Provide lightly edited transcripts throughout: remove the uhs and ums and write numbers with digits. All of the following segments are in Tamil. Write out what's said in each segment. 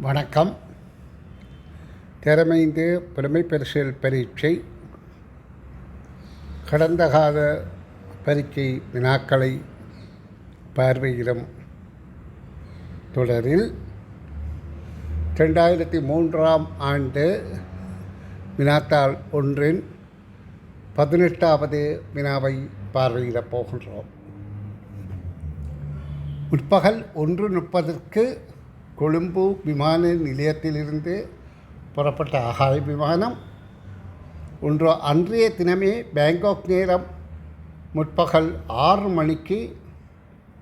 வணக்கம். திறமைந்து புலமை பரிசில் பரீட்சை கடந்த கால பரீட்சை வினாக்களை பார்வையிடும் தொடரில் 2003ஆம் ஆண்டு வினாத்தாள் ஒன்றின் 18வது வினாவை பார்வையிடப் போகின்றோம். முற்பகல் 1:30 கொழும்பு விமான நிலையத்திலிருந்து புறப்பட்ட ஆகாய விமானம் அன்றைய தினமே பேங்காக் நேரம் முற்பகல் 6 மணிக்கு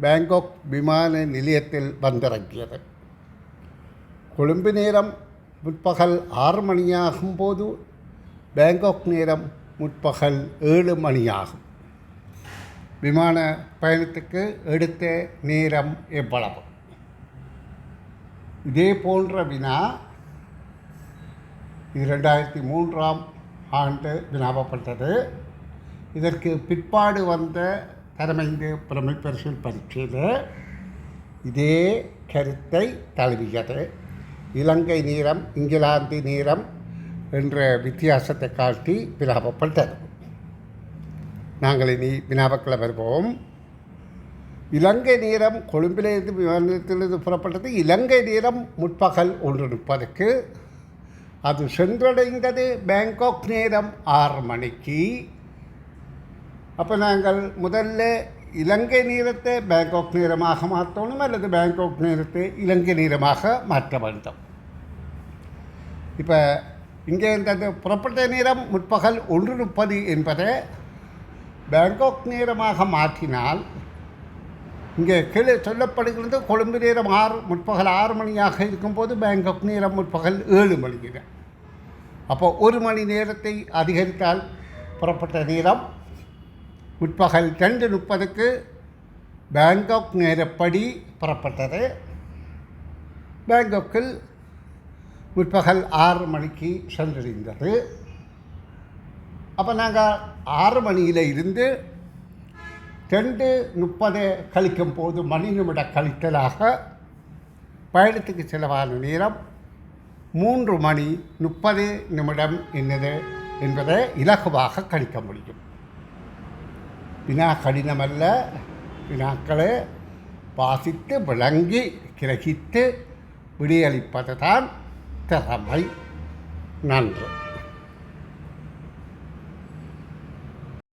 பேங்காக் விமான நிலையத்தில் வந்திறங்கியது. கொழும்பு நேரம் முற்பகல் 6 மணியாகும்போது பேங்காக் நேரம் முற்பகல் 7 மணியாகும். விமான பயணத்துக்கு எடுத்த நேரம் எவ்வளவு? இதே போன்ற வினா 2003ஆம் ஆண்டு வினாவப்பட்டது. இதற்கு பிற்பாடு வந்த தரமைந்து புலமை பரிசில் பரீட்சையில் இதே கருத்தை தழுவியது. இலங்கை நேரம் இங்கிலாந்து நேரம் என்ற வித்தியாசத்தை காட்டி வினாவப்பட்டது. நாங்கள் இனி வினாவுக்குள்ள வருவோம். இலங்கை நேரம் கொழும்பிலிருந்து விமானத்திலிருந்து புறப்பட்டது. இலங்கை நேரம் முற்பகல் 1:30. அது சென்றடைந்தது பேங்காக் நேரம் 6 மணிக்கு. அப்போ நாங்கள் முதல்ல இலங்கை நேரத்தை பேங்காக் நேரமாக மாற்றணும் அல்லது பேங்காக் நேரத்தை இலங்கை நேரமாக மாற்ற வேண்டும். இப்போ இங்கே இந்த புறப்பட்ட நேரம் முற்பகல் 1:30 என்பதை பேங்காக் நேரமாக மாற்றினால் இங்கே கீழே சொல்லப்படுகிறது கொழும்பு நேரம் முற்பகல் 6 மணியாக இருக்கும்போது பேங்காக் நேரம் முற்பகல் 7 மணிக்கு. அப்போ 1 மணி நேரத்தை அதிகரித்தால் புறப்பட்ட நேரம் முற்பகல் 2:30 பேங்காக் நேரப்படி புறப்பட்டது. பேங்காக்கில் முற்பகல் 6 மணிக்கு சென்றடைந்தது. அப்போ நாங்கள் 6 மணியில் இருந்து 2:30 கழிக்கும் போது மணி நிமிட கழித்தலாக பயணத்துக்கு செலவான நேரம் 3 மணி 30 நிமிடம் என்னது என்பதை இலகுவாக கணிக்க முடியும். வினா கடினமல்ல. வினாக்களை வாசித்து விளங்கி கிரகித்து விடையளிப்பது தான் திறமை. நன்று.